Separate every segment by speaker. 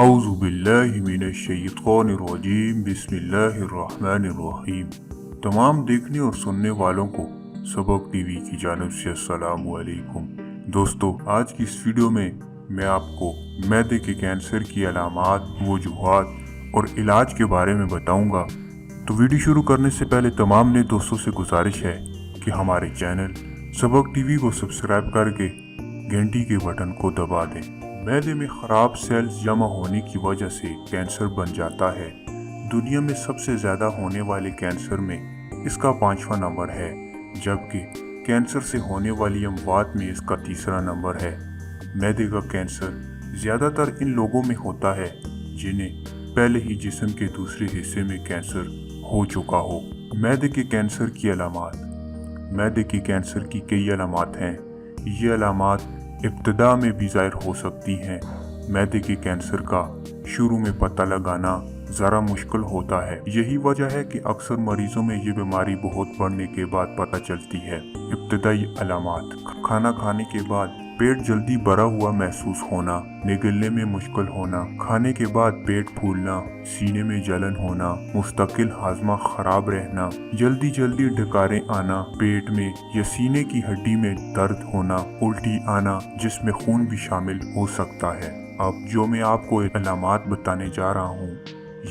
Speaker 1: اعوذ باللہ من الشیطان الرجیم بسم اللہ الرحمن الرحیم۔ تمام دیکھنے اور سننے والوں کو سبق ٹی وی کی جانب سے السلام علیکم۔ دوستو، آج کی اس ویڈیو میں آپ کو معدے کے کینسر کی علامات، وجوہات اور علاج کے بارے میں بتاؤں گا۔ تو ویڈیو شروع کرنے سے پہلے تمام نئے دوستوں سے گزارش ہے کہ ہمارے چینل سبق ٹی وی کو سبسکرائب کر کے گھنٹی کے بٹن کو دبا دیں۔ معدے میں خراب سیلز جمع ہونے کی وجہ سے کینسر بن جاتا ہے۔ دنیا میں سب سے زیادہ ہونے والے کینسر میں اس کا 5واں نمبر ہے، جبکہ کینسر سے ہونے والی اموات میں اس کا 3را نمبر ہے۔ معدے کا کینسر زیادہ تر ان لوگوں میں ہوتا ہے جنہیں پہلے ہی جسم کے دوسرے حصے میں کینسر ہو چکا ہو۔ معدے کے کینسر کی علامات۔ معدے کے کینسر کی کئی علامات ہیں۔ یہ علامات ابتدا میں بھی ظاہر ہو سکتی ہیں۔ معدے کے کینسر کا شروع میں پتہ لگانا ذرا مشکل ہوتا ہے۔ یہی وجہ ہے کہ اکثر مریضوں میں یہ بیماری بہت بڑھنے کے بعد پتہ چلتی ہے۔ ابتدائی علامات: کھانا کھانے کے بعد پیٹ جلدی بھرا ہوا محسوس ہونا، نگلنے میں مشکل ہونا، کھانے کے بعد پیٹ پھولنا، سینے میں جلن ہونا، مستقل ہاضمہ خراب رہنا، جلدی ڈکاریں آنا، پیٹ میں یا سینے کی ہڈی میں درد ہونا، الٹی آنا جس میں خون بھی شامل ہو سکتا ہے۔ اب جو میں آپ کو علامات بتانے جا رہا ہوں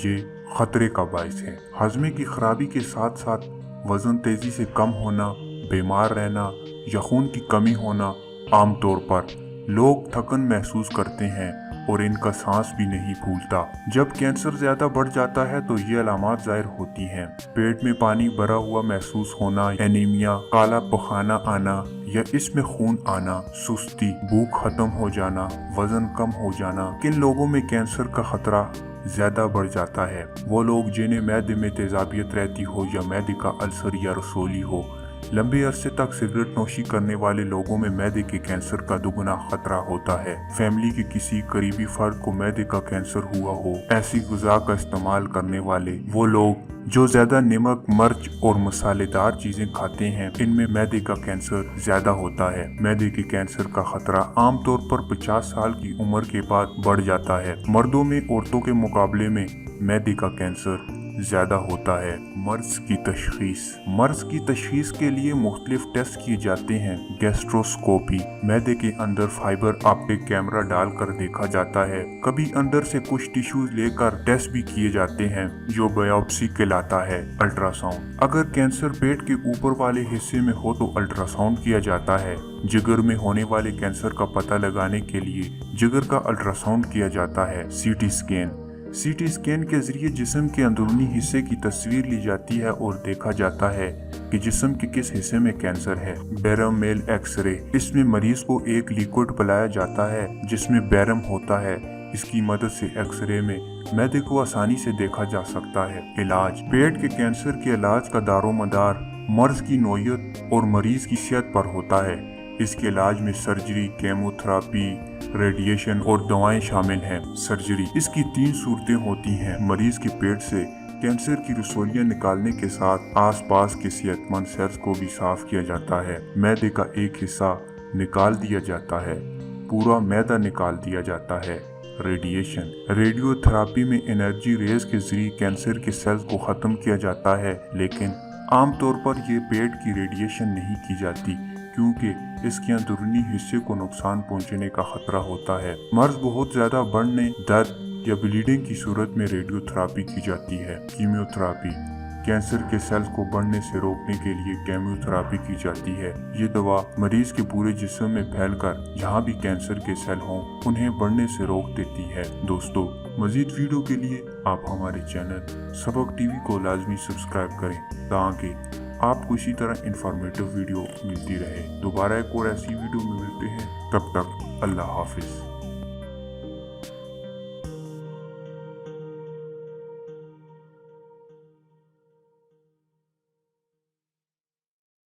Speaker 1: یہ خطرے کا باعث ہے۔ ہاضمے کی خرابی کے ساتھ ساتھ وزن تیزی سے کم ہونا، بیمار رہنا یا خون کی کمی ہونا۔ عام طور پر لوگ تھکن محسوس کرتے ہیں اور ان کا سانس بھی نہیں پھولتا۔ جب کینسر زیادہ بڑھ جاتا ہے تو یہ علامات ظاہر ہوتی ہیں: پیٹ میں پانی بھرا ہوا محسوس ہونا، اینیمیا، کالا پخانہ آنا یا اس میں خون آنا، سستی، بھوک ختم ہو جانا، وزن کم ہو جانا۔ کن لوگوں میں کینسر کا خطرہ زیادہ بڑھ جاتا ہے؟ وہ لوگ جنہیں معدے میں تیزابیت رہتی ہو یا معدے کا السر یا رسولی ہو۔ لمبے عرصے تک سگریٹ نوشی کرنے والے لوگوں میں معدے کے کینسر کا دگنا خطرہ ہوتا ہے۔ فیملی کے کسی قریبی فرد کو معدے کا کینسر ہوا ہو۔ ایسی غذا کا استعمال کرنے والے، وہ لوگ جو زیادہ نمک، مرچ اور مسالے دار چیزیں کھاتے ہیں، ان میں معدے کا کینسر زیادہ ہوتا ہے۔ معدے کے کینسر کا خطرہ عام طور پر 50 سال کی عمر کے بعد بڑھ جاتا ہے۔ مردوں میں عورتوں کے مقابلے میں معدے کا کینسر زیادہ ہوتا ہے۔ مرض کی تشخیص۔ مرض کی تشخیص کے لیے مختلف ٹیسٹ کیے جاتے ہیں۔ گیسٹروسکوپی: معدے کے اندر فائبر آپٹک کیمرہ ڈال کر دیکھا جاتا ہے۔ کبھی اندر سے کچھ ٹیشوز لے کر ٹیسٹ بھی کیے جاتے ہیں جو بایوپسی کہلاتا ہے۔ الٹرا ساؤنڈ: اگر کینسر پیٹ کے اوپر والے حصے میں ہو تو الٹرا ساؤنڈ کیا جاتا ہے۔ جگر میں ہونے والے کینسر کا پتہ لگانے کے لیے جگر کا الٹرا ساؤنڈ کیا جاتا ہے۔ C T scan: C T scan کے ذریعے جسم کے اندرونی حصے کی تصویر لی جاتی ہے اور دیکھا جاتا ہے کہ جسم کے کس حصے میں کینسر ہے۔ بیرم میل ایکس رے: اس میں مریض کو ایک لیکوڈ پلایا جاتا ہے جس میں بیرم ہوتا ہے۔ اس کی مدد سے ایکس رے میں معدے کو آسانی سے دیکھا جا سکتا ہے۔ علاج: پیٹ کے کینسر کے علاج کا دار و مدار مرض کی نوعیت اور مریض کی صحت پر ہوتا ہے۔ اس کے علاج میں سرجری، کیمو تھراپی، ریڈیشن اور دوائیں شامل ہیں۔ سرجری: اس کی 3 صورتیں ہوتی ہیں۔ مریض کے پیٹ سے کینسر کی رسولیاں نکالنے کے ساتھ آس پاس کے صحت مند سیلز کو بھی صاف کیا جاتا ہے۔ معدے کا ایک حصہ نکال دیا جاتا ہے، پورا معدہ نکال دیا جاتا ہے۔ ریڈیشن: ریڈیو تھراپی میں انرجی ریز کے ذریعے کینسر کے سیلز کو ختم کیا جاتا ہے، لیکن عام طور پر یہ پیٹ کی ریڈیشن نہیں کی جاتی کیونکہ اس کے اندرونی حصے کو نقصان پہنچنے کا خطرہ ہوتا ہے۔ مرض بہت زیادہ بڑھنے، درد یا بلیڈنگ کی صورت میں ریڈیو تھراپی کی جاتی ہے۔ کیمیو تھراپی: کینسر کے سیلز کو بڑھنے سے روکنے کے لیے کیمیو تھراپی کی جاتی ہے۔ یہ دوا مریض کے پورے جسم میں پھیل کر جہاں بھی کینسر کے سیل ہوں انہیں بڑھنے سے روک دیتی ہے۔ دوستو، مزید ویڈیو کے لیے آپ ہمارے چینل سبق ٹی وی کو لازمی سبسکرائب کریں تاکہ آپ کو اسی طرح انفارمیٹو ویڈیو ملتی رہے۔ دوبارہ ایک اور ایسی ویڈیو میں ملتے ہیں، تب تک اللہ حافظ۔